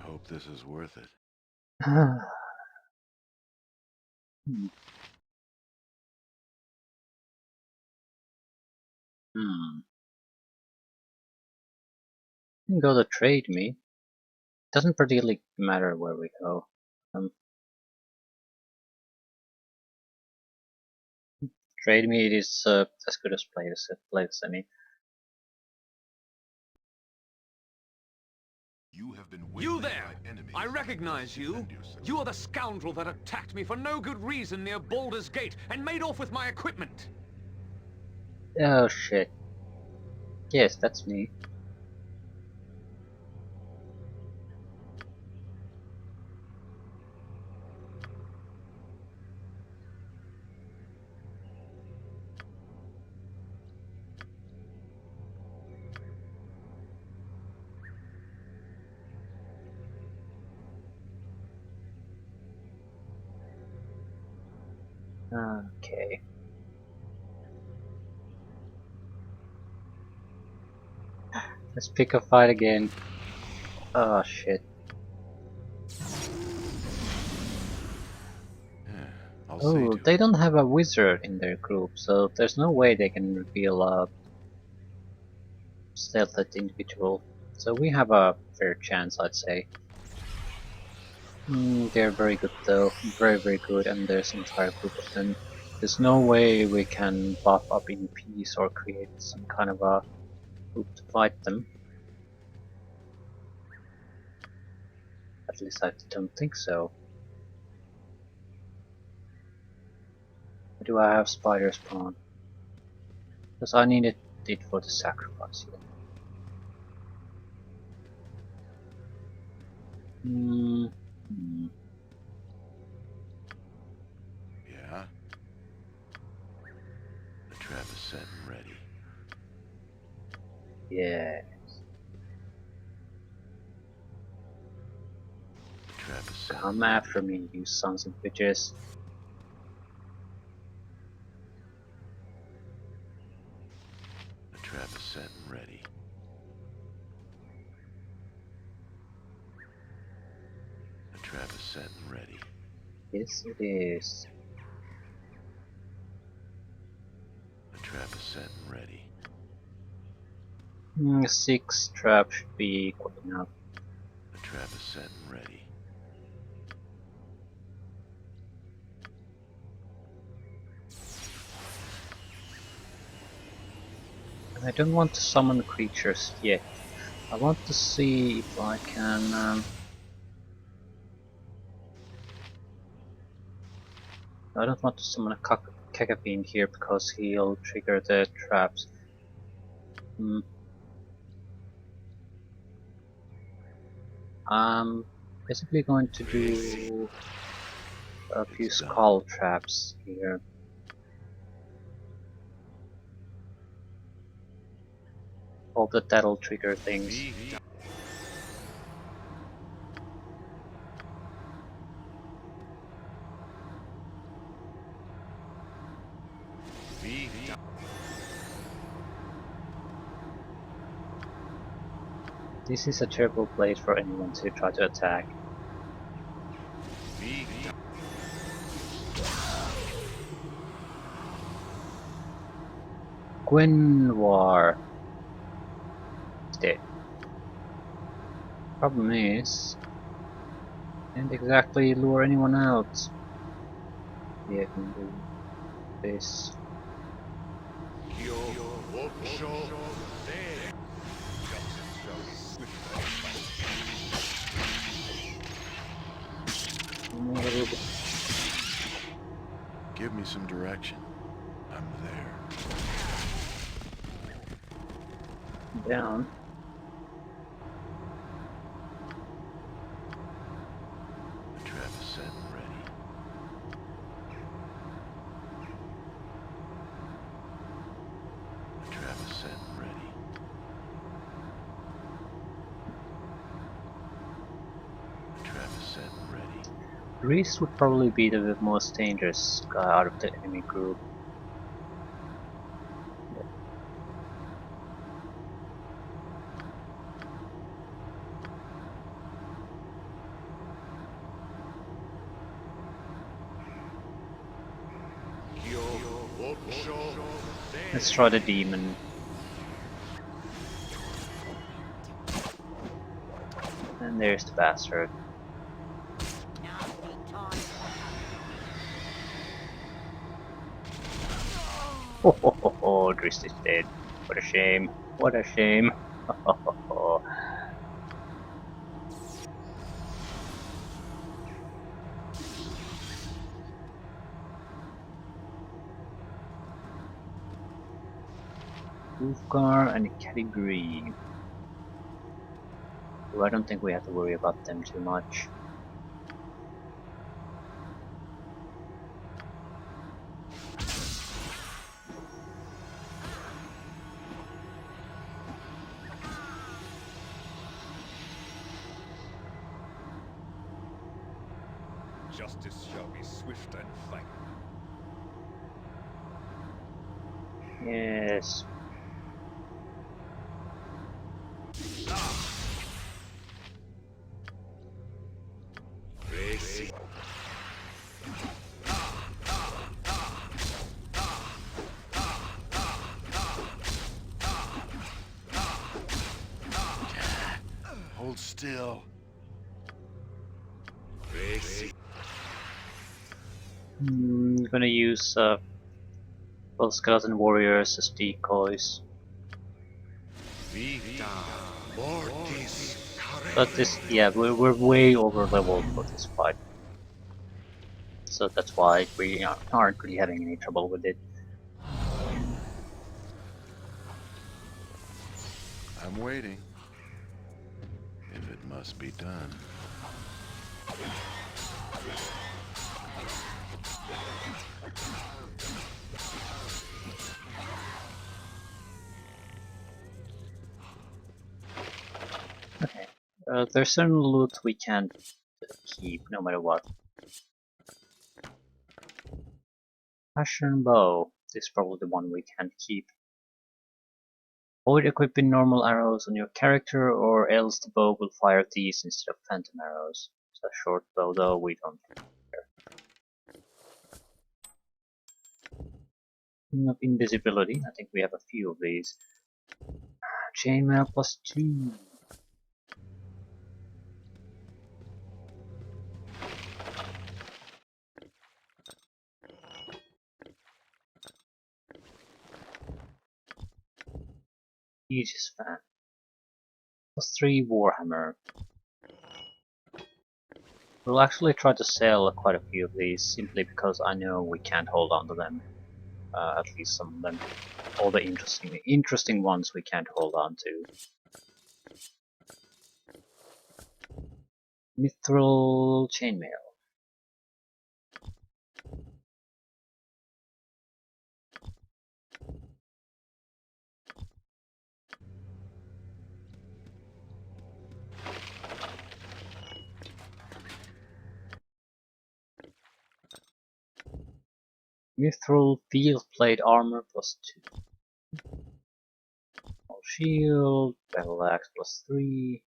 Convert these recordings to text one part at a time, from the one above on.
hope this is worth it. Hmm. Hmm. You can go to trade me. Doesn't particularly matter where we go. Trade me it is as good as play as any. You there! I recognize you. You are the scoundrel that attacked me for no good reason near Baldur's Gate and made off with my equipment. Oh shit. Yes, that's me. Okay. Let's pick a fight again. Oh shit. Yeah, I'll see Oh, to they it. don't have a wizard in their group, so there's no way they can reveal a stealthed individual. So we have a fair chance, I'd say. They're very good though, very good, and there's an entire group of them. There's no way we can buff up in peace or create some kind of a group to fight them. At least I don't think so. Do I have spider spawn? Because I needed it for the sacrifice here. Hmm. Yeah? The trap is set and ready. Yeah. The trap is set Come and ready. after me, you sons of bitches. The trap is set and ready. The trap is set and ready. Yes, it is. The trap is set and ready. 6 trap should be good enough. The trap is set and ready. I don't want to summon creatures yet. I want to see if I can. I don't want to summon a Kekapin here because he'll trigger the traps. I'm basically going to do a few It's done. skull traps here. Hope that that'll trigger things. This is a terrible place for anyone to try to attack. Gwenwar is dead. Problem is, can't exactly lure anyone out. Yeah, I can do this. Give me some direction. I'm there. Down. The trap is set and ready. The trap is set and ready. The trap is set and ready. Drizzt would probably be the most dangerous guy out of the enemy group. Let's try the demon. And there's the bastard. Oh, Drizzt is dead. What a shame. What a shame. Ulfgar and Category. I don't think we have to worry about them too much. Justice shall be swift and final. Yes. Hold still. Gonna use well, skeleton warriors as decoys. But this, yeah, we're way over leveled for this fight, so that's why we aren't really having any trouble with it. I'm waiting. If it must be done. Okay. There's certain loot we can't keep no matter what. Passion bow. This is probably the one we can't keep. Avoid equipping normal arrows on your character, or else the bow will fire these instead of phantom arrows. It's a short bow though, we don't care. King of invisibility, I think we have a few of these. Chainmail +2. Aegis fan. +3 Warhammer. We'll actually try to sell quite a few of these, simply because I know we can't hold on to them. At least some of them. All the interesting ones we can't hold on to. Mithril chainmail. Mithril field plate armor +2. Shield, battle axe +3.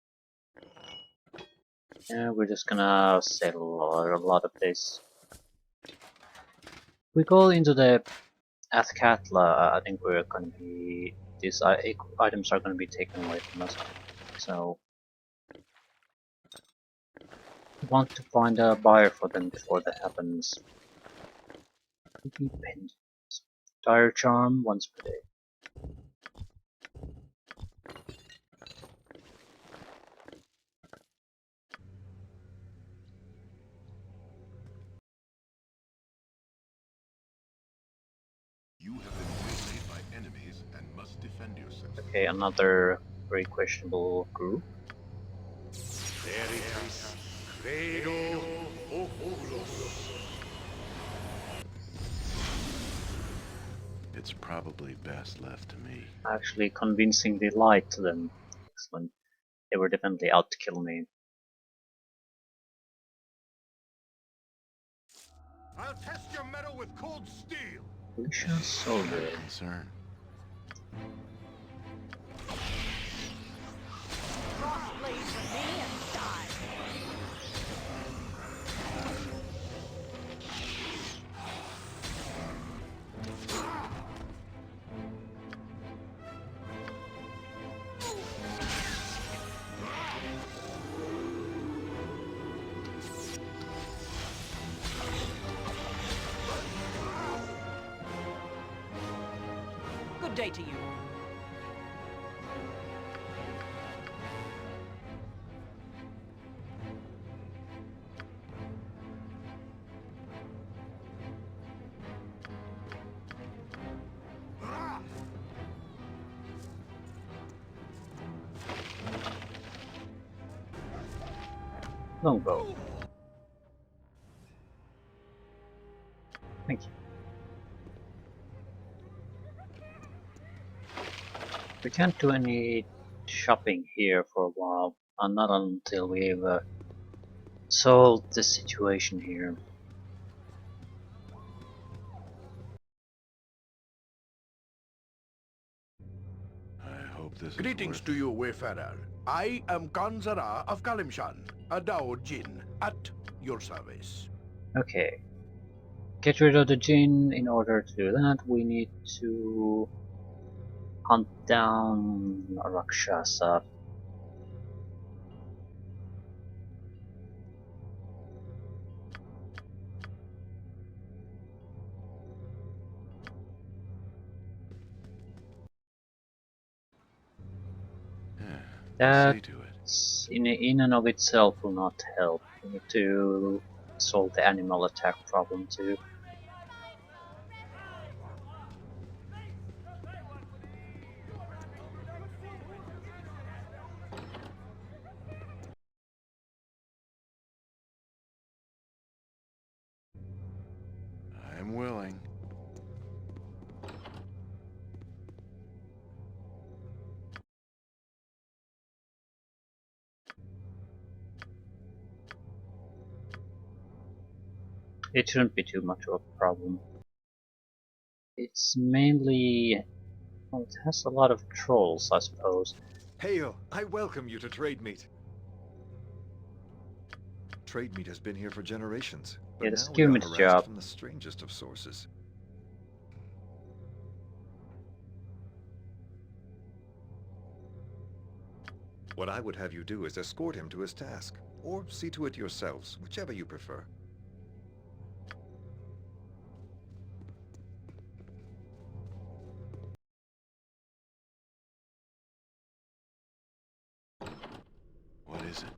Yeah, we're just gonna sell a lot of this. We go into the Athkatla, I think we're gonna be these items are gonna be taken away from us. So we want to find a buyer for them before that happens. Dire charm once per day. You have been waylaid by enemies and must defend yourself. Okay, another very questionable group. It's probably best left to me. Actually convincingly lied to them. Excellent. They were definitely out to kill me. I'll test your metal with cold steel. Alicia Soldier. Concern. Good day to you. Longbow. Thank you. We can't do any shopping here for a while, and not until we've solved the situation here. I hope this Greetings is to you, wayfarer. I am Kanzara of Kalimshan, a Dao Jin, at your service. Okay. Get rid of the Jinn. In order to do that, we need to hunt down a Rakshasa. I'll That see to it. in and of itself will not help. We need to solve the animal attack problem too. I'm willing. It shouldn't be too much of a problem. It's mainly... well, it has a lot of trolls, I suppose. Hail! I welcome you to Trade Meet. Trade Meet has been here for generations, but Yeah, now just we give are me the harassed job. from the strangest of sources. What I would have you do is escort him to his task, or see to it yourselves, whichever you prefer. What is it?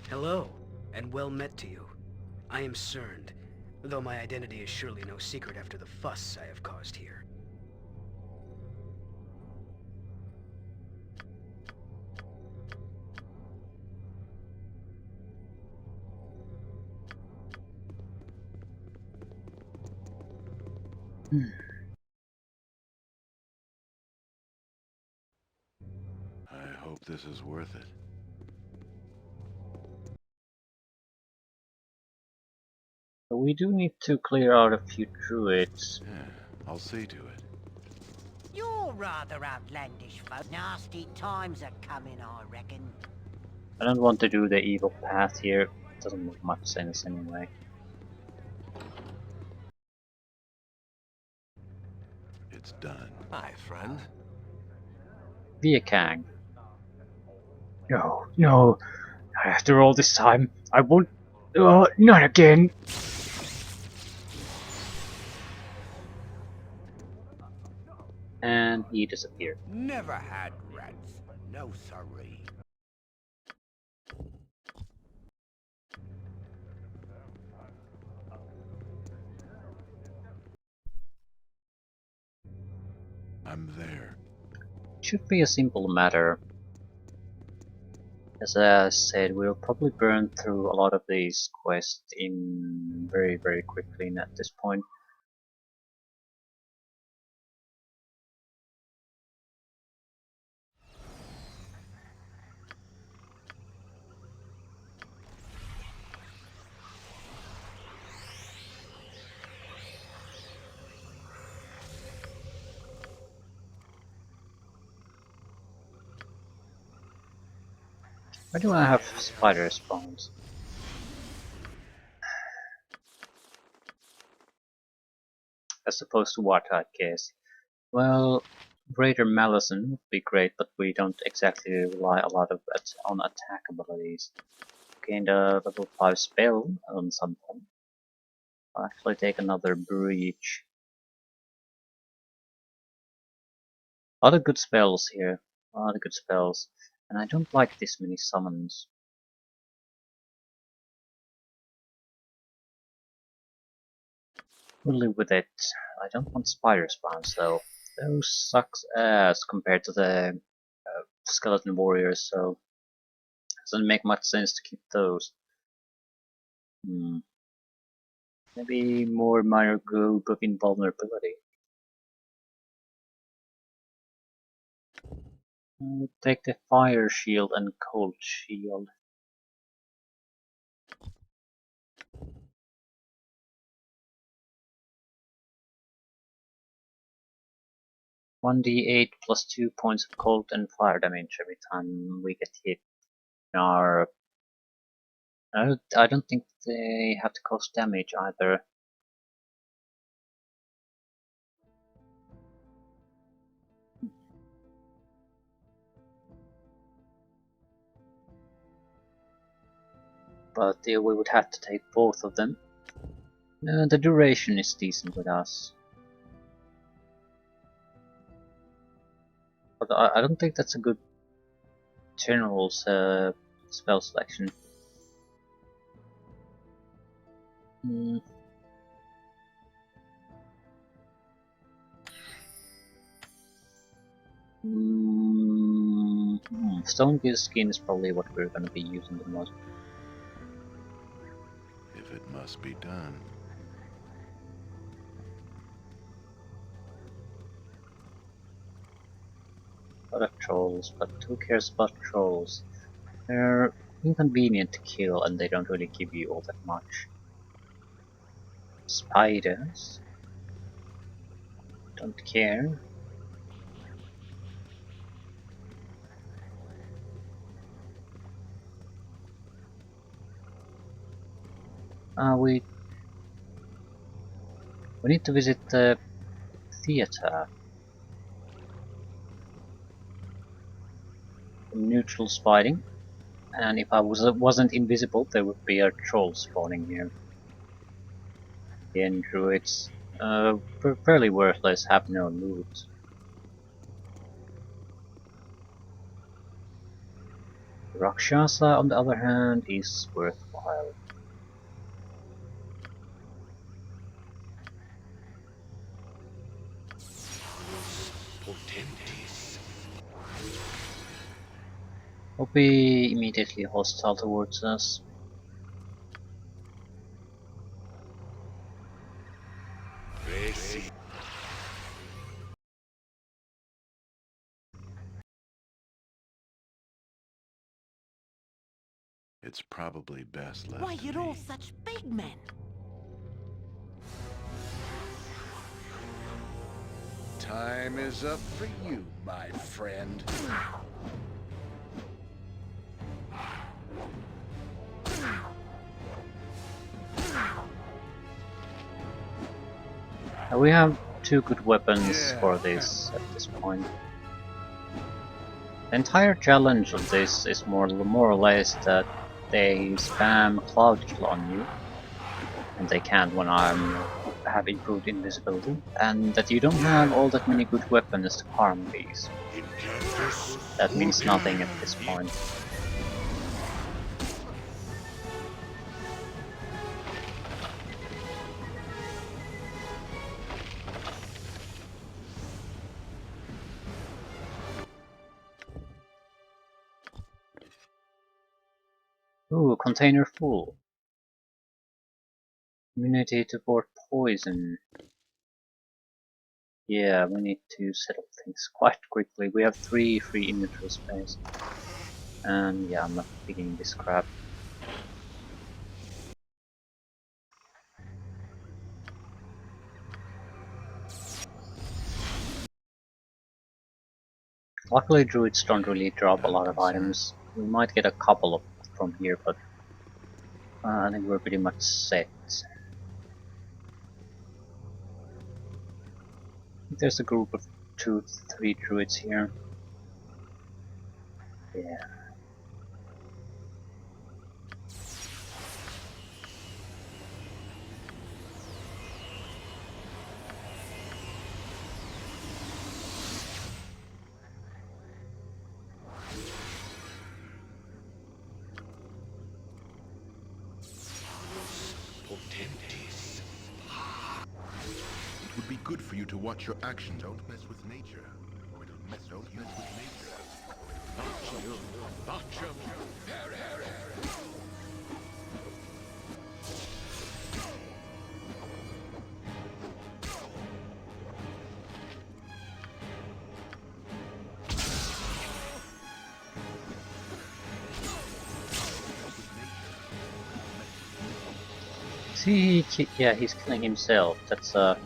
Hello, and well met to you. I am Cerned, though my identity is surely no secret after the fuss I have caused here. I hope this is worth it. But we do need to clear out a few druids. Yeah, I'll see to it. You're rather outlandish, folk. Nasty times are coming, I reckon. I don't want to do the evil path here. It doesn't make much sense anyway. It's done. Hi, friend. Be a Kang. No, no. After all this time, I won't... not again! And he disappeared. Never had rats. No sorry. I'm there. Should be a simple matter. As I said, we'll probably burn through a lot of these quests in very quickly at this point. Why do I have spider spawns? As opposed to what, I guess. Well, greater malison would be great, but we don't exactly rely a lot of on attack abilities. gained a level 5 spell on something. I'll actually take another breach. A lot of good spells here. A lot of good spells. And I don't like this many summons. We'll live with it. I don't want spider spawns though. Those sucks ass compared to the skeleton warriors, so it doesn't make much sense to keep those. Maybe more minor group of invulnerability. Take the fire shield and cold shield. One d8 plus 2 points of cold and fire damage every time we get hit. I don't think they have to cost damage either. But we would have to take both of them. The duration is decent with us. But I don't think that's a good general's spell selection. Stone skin is probably what we're going to be using the most. If it must be done. A lot of trolls, but who cares about trolls? They're inconvenient to kill and they don't really give you all that much. Spiders? Don't care. We need to visit the theater. Neutral fighting, and if I wasn't invisible, there would be a troll spawning here. Again, druids, fairly worthless, have no loot. Rakshasa, on the other hand, is worthwhile. Will be immediately hostile towards us. It's probably best left. Why, to you're all me. such big men. Time is up for you, my friend. We have two good weapons for this at this point. The entire challenge of this is more or less that they spam cloud kill on you, and they can't when I have improved invisibility, and that you don't have all that many good weapons to harm these. That means nothing at this point. Ooh, container full. Immunity to board poison. Yeah, we need to settle things quite quickly. We have 3 free inventory space. And yeah, I'm not picking this crap. Luckily druids don't really drop a lot of items. We might get a couple from here, but I think we're pretty much set. There's a group of 2-3 druids here. Yeah. you to watch your actions. Don't mess with nature, or it'll mess. Don't mess with nature. See, yeah, he's killing himself. That's an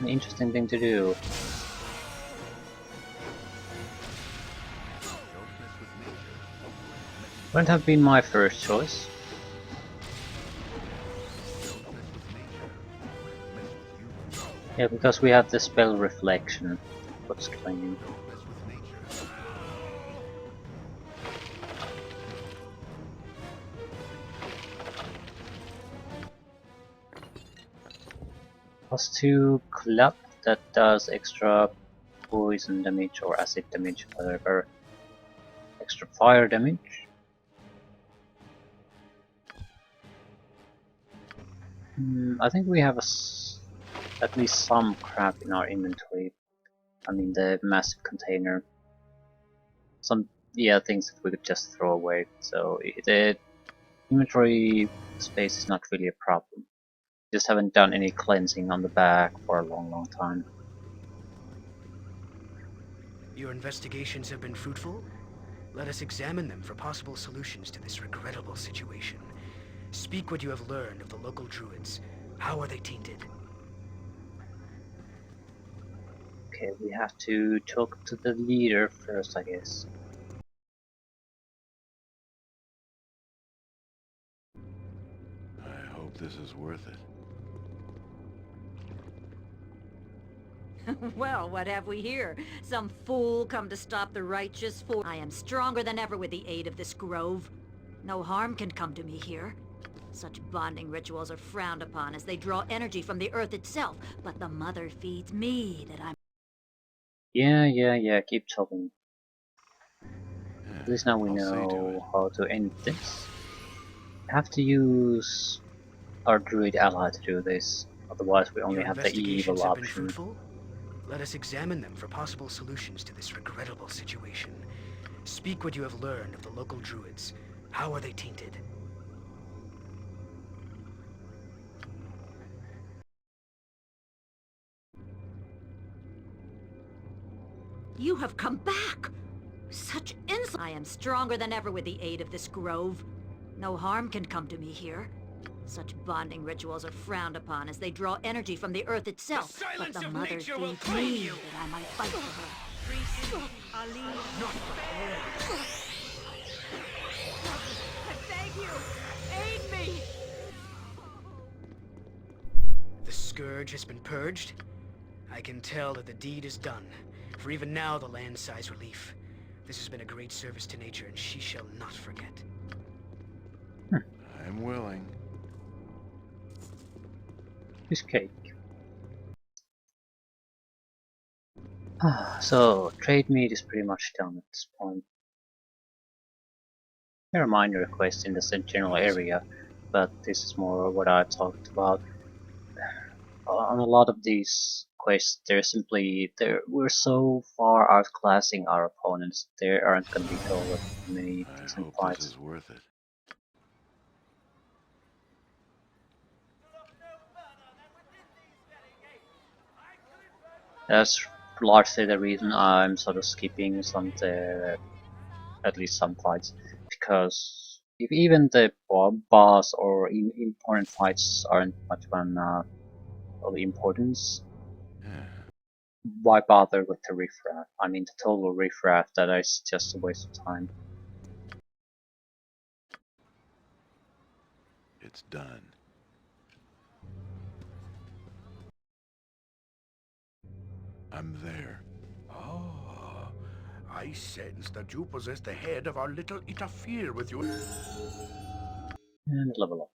interesting thing to do. Wouldn't have been my first choice. Yeah, because we have the spell reflection. What's killing him? +2 club that does extra poison damage or acid damage, whatever. Extra fire damage. I think we have at least some crap in our inventory. I mean, the massive container. Some, yeah, things that we could just throw away. So the inventory space is not really a problem. Just haven't done any cleansing on the back for a long time. Your investigations have been fruitful? Let us examine them for possible solutions to this regrettable situation. Speak what you have learned of the local druids. How are they tainted? Okay, we have to talk to the leader first, I guess. I hope this is worth it. Well, what have we here? Some fool come to stop the righteous fool. I am stronger than ever with the aid of this grove. No harm can come to me here. Such bonding rituals are frowned upon as they draw energy from the earth itself, but the mother feeds me that I'm... Yeah, keep talking. Yeah, At least now we I'll see to know how to end this. We have to use our druid ally to do this, otherwise we only Your have the investigations evil have been option. fruitful? Let us examine them for possible solutions to this regrettable situation. Speak what you have learned of the local druids. How are they tainted? You have come back! Such insolence! I am stronger than ever with the aid of this grove. No harm can come to me here. Such bonding rituals are frowned upon as they draw energy from the earth itself, but the mother feeds me that I might fight for her. I beg you, aid me! The scourge has been purged? I can tell that the deed is done, for even now the land sighs relief. This has been a great service to nature, and she shall not forget. I'm willing. This cake. So, trade meat is pretty much done at this point. There are minor quests in the general area, but this is more what I talked about. On a lot of these quests, we're so far outclassing our opponents. There aren't going to be all that many I decent hope fights. this is worth it. That's largely the reason I'm sort of skipping at least some fights, because if even the boss or important fights aren't much of importance, Yeah. why bother with the riffraff? I mean, the total riffraff, that is just a waste of time. It's done. I'm there. Oh, I sense that you possess the head of our little interfere with you. And level up.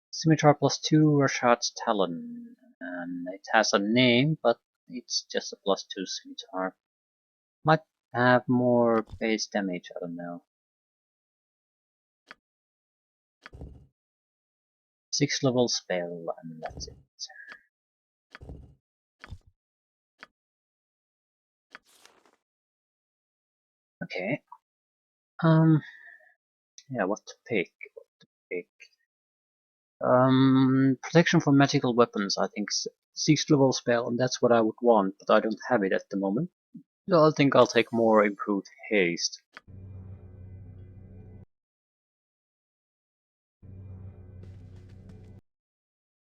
Scimitar +2 Rashad's Talon. And it has a name, but it's just a +2 scimitar. Might have more base damage, I don't know. 6 level spell, and that's it. Okay. Yeah, what to pick? Pick. Protection from magical weapons. I think 6th level spell, and that's what I would want, but I don't have it at the moment. So I think I'll take more improved haste.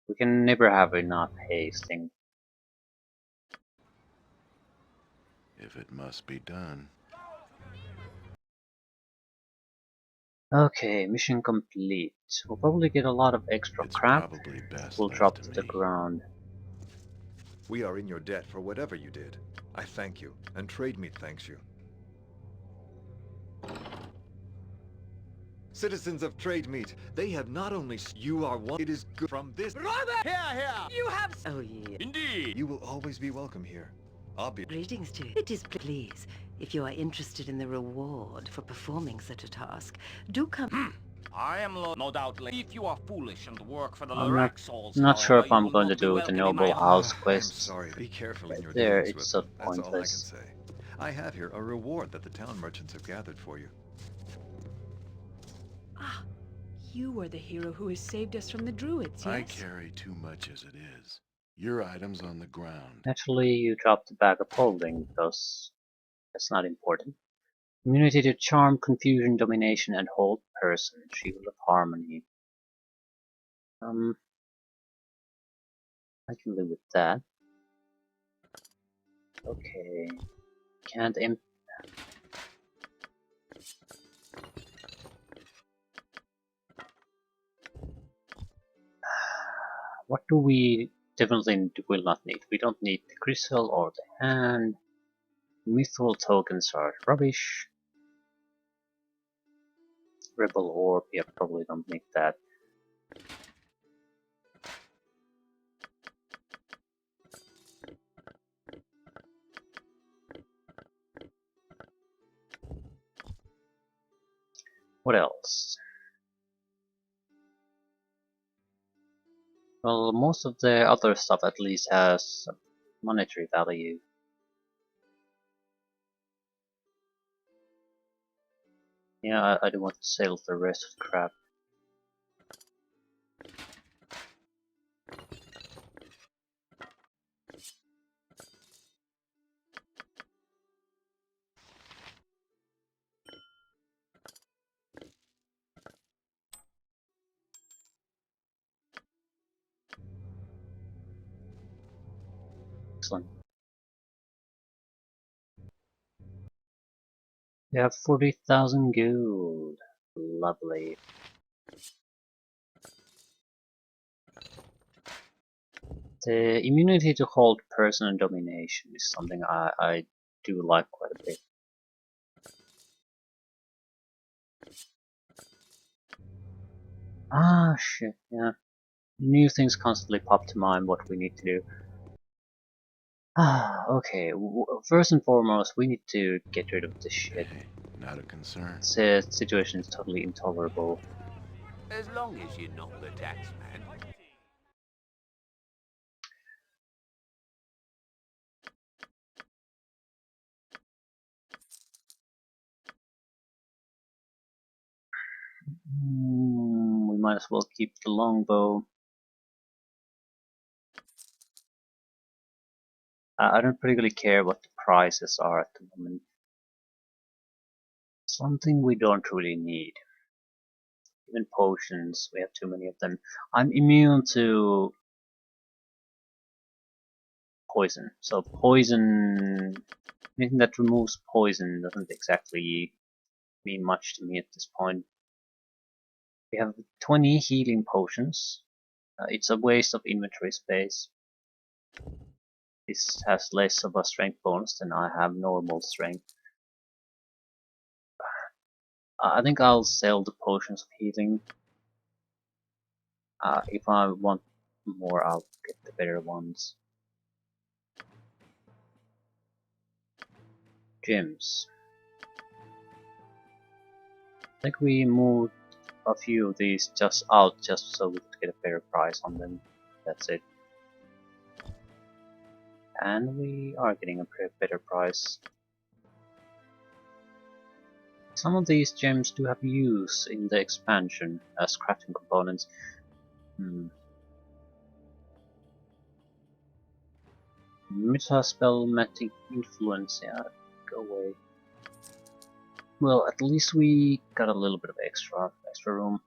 We can never have enough hasting. If it must be done. Okay, mission complete. We'll probably get a lot of extra It's crap. probably best We'll left drop to to the me. ground. We are in your debt for whatever you did. I thank you, and Trade Meat thanks you. Citizens of Trade Meat, they have not only you are one. It is good from this. Brother! Here! You have... Oh, yeah. Indeed. You will always be welcome here. Greetings to you. It is please. If you are interested in the reward for performing such a task, do come. I am no doubt. If you are foolish and work for the I'm Loraxals, not sure however, if you I'm will going to not be do the welcome in noble my house I'm quests. sorry. Be careful in Right your there, dealings with it's so them. That's all I can pointless. say. I have here a reward that the town merchants have gathered for you. Ah, you are the hero who has saved us from the druids, yes? I carry too much as it is. Your item's on the ground. Actually, you dropped the bag of holding because that's not important. Immunity to charm, confusion, domination, and hold person. Shield of harmony. I can live with that. Okay. Can't imp. What do we definitely will not need? We don't need the crystal or the hand. Mithril tokens are rubbish. Rebel orb, yeah, probably don't need that. What else? Well, most of the other stuff at least has monetary value. Yeah, I don't want to sell the rest of the crap. Excellent. We have 40,000 gold. Lovely. The immunity to hold person and domination is something I do like quite a bit. Ah, shit, yeah. New things constantly pop to mind what we need to do. Ah, okay. First and foremost, we need to get rid of this shit. Hey, not a concern. The situation is totally intolerable. As long as you're not the tax man. We might as well keep the longbow. I don't particularly care what the prices are at the moment. Something we don't really need. Even potions, we have too many of them. I'm immune to poison. So poison, anything that removes poison doesn't exactly mean much to me at this point. We have 20 healing potions. It's a waste of inventory space. This has less of a strength bonus than I have normal strength. I think I'll sell the potions of healing. If I want more, I'll get the better ones. Gems. I think we moved a few of these just out just so we could get a better price on them. That's it. And we are getting a better price. Some of these gems do have use in the expansion as crafting components. Meta spell magic influence, yeah, go away. Well, at least we got a little bit of extra room.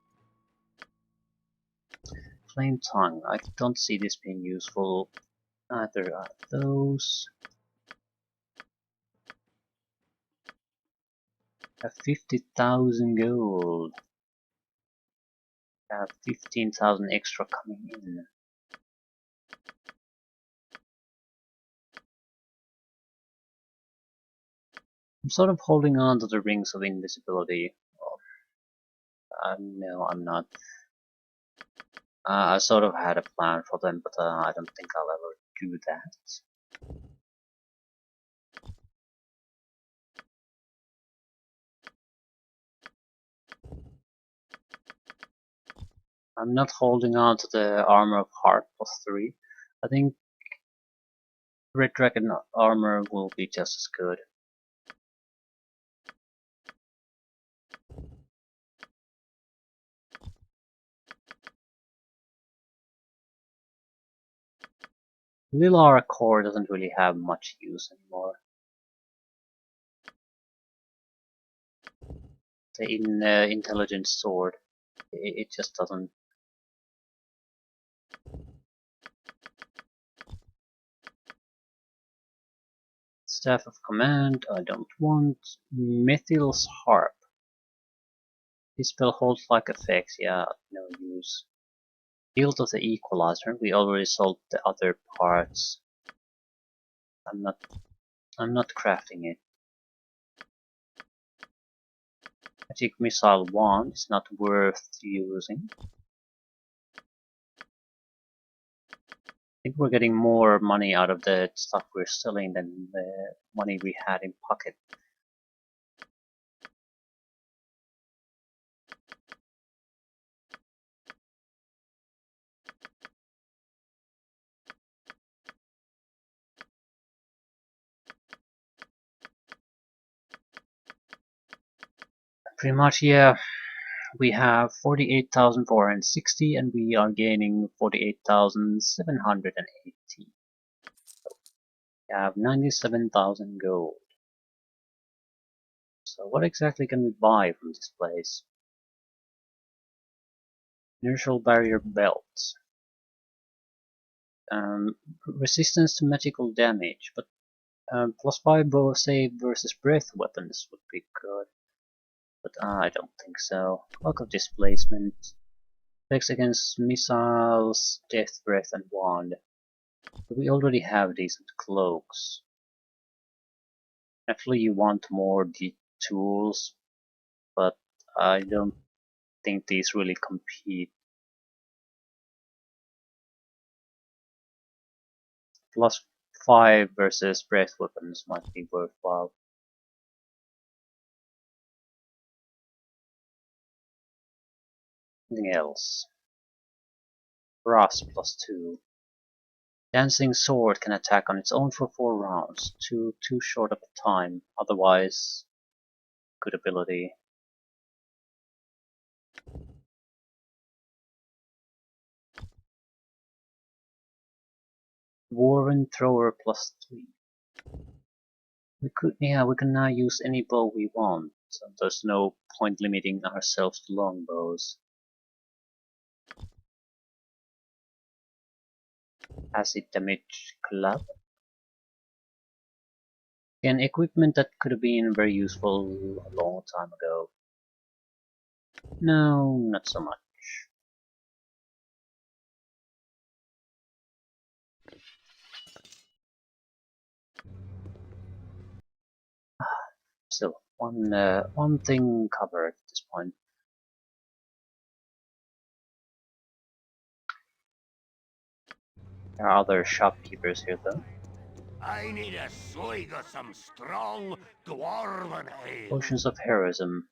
Flame tongue, I don't see this being useful. Either are those. Have 50,000 gold. Have 15,000 extra coming in. I'm sort of holding on to the rings of invisibility. No, I'm not. I sort of had a plan for them, but I don't think I'll ever do that. I'm not holding on to the armor of heart +3. I think Red Dragon armor will be just as good. Lilara core doesn't really have much use anymore. The intelligence sword, it just doesn't. Staff of Command, I don't want. Methyl's Harp. This spell holds like effects, yeah, no use. Guild of the Equalizer, we already sold the other parts. I'm not crafting it. Magic Missile Wand is not worth using. I think we're getting more money out of the stuff we're selling than the money we had in pocket. Pretty much, yeah. We have 48,460 and we are gaining 48,780. We have 97,000 gold. So what exactly can we buy from this place? Inertial barrier belts. Resistance to magical damage, but +5 bow save versus breath weapons would be good. But I don't think so. Cloak of displacement. Attacks against missiles, death breath and wand. But we already have decent cloaks. Actually you want more tools, but I don't think these really compete. +5 versus breath weapons might be worthwhile. Anything else? Brass +2. Dancing sword can attack on its own for 4 rounds, too short of a time, otherwise good ability. Dwarven thrower +3. We can now use any bow we want, so there's no point limiting ourselves to longbows. Acid damage club. Again, equipment that could have been very useful a long time ago. No, not so much. Still, one thing covered at this point. There are other shopkeepers here though. I need a swig of some strong dwarven ale. Potions of heroism.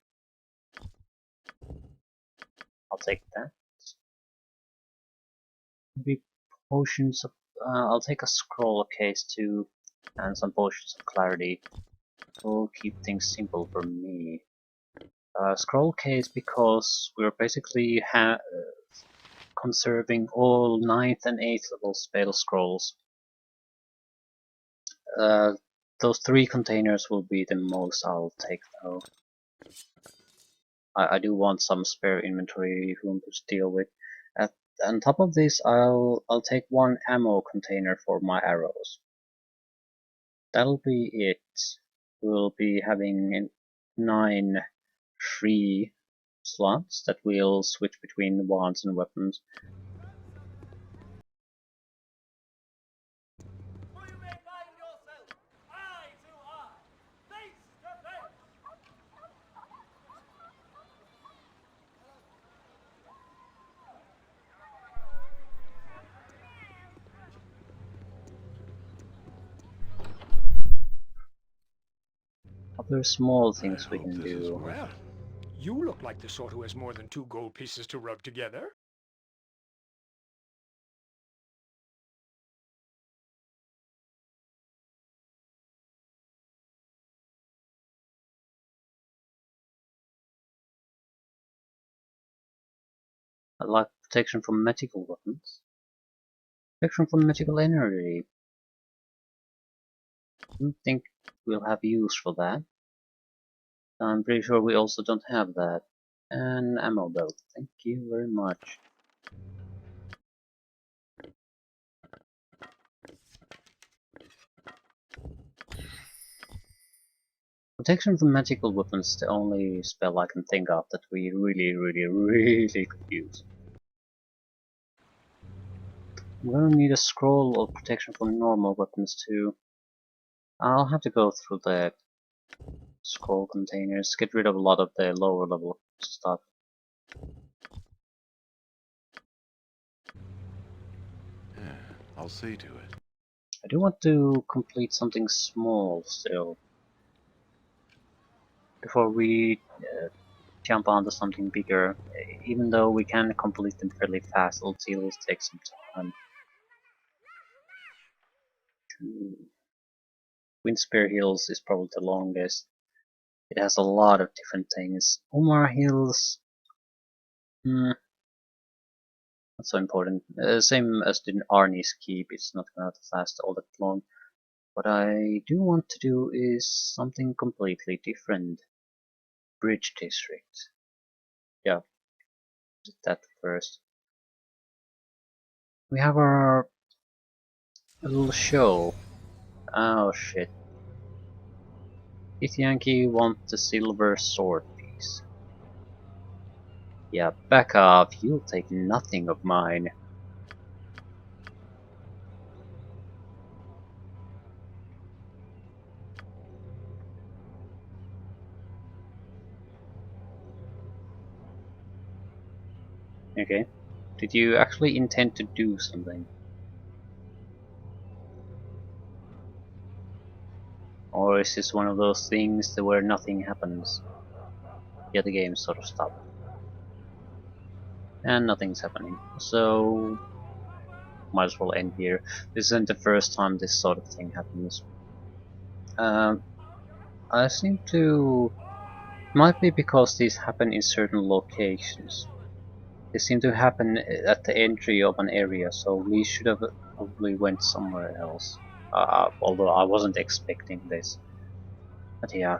I'll take that. Maybe potions of. I'll take a scroll case too, and some potions of clarity. Will keep things simple for me. Scroll case because we're basically conserving all 9th and 8th level spell scrolls. Those 3 containers will be the most I'll take though. I do want some spare inventory room to deal with. On top of this, I'll take 1 ammo container for my arrows. That'll be it. We'll be having 9 free slots that we'll switch between wands and weapons. Other small things we can do. Well, you look like the sort who has more than 2 gold pieces to rub together. I like protection from magical weapons. Protection from magical energy. I don't think we'll have use for that. I'm pretty sure we also don't have that. And ammo belt. Thank you very much. Protection from magical weapons is the only spell I can think of that we really could use. I'm gonna need a scroll of protection from normal weapons too. I'll have to go through the scroll containers, get rid of a lot of the lower level stuff. Yeah, I'll see to it. I do want to complete something small still. Before we jump onto something bigger, even though we can complete them fairly fast, it'll still take some time. Windspear Hills is probably the longest. It has a lot of different things. Omar Hills, not so important. Same as the Arnie's Keep, it's not gonna last all that long. What I do want to do is something completely different. Bridge District. Yeah, that first. We have our little show. Oh shit. If Yankee wants the silver sword piece. Yeah, back off, you'll take nothing of mine. Okay. Did you actually intend to do something? Or is this one of those things where nothing happens? Yeah, the game sort of stopped. And nothing's happening. So might as well end here. This isn't the first time this sort of thing happens. I seem to... Might be because these happen in certain locations. They seem to happen at the entry of an area, so we should have probably went somewhere else. Although I wasn't expecting this. But yeah.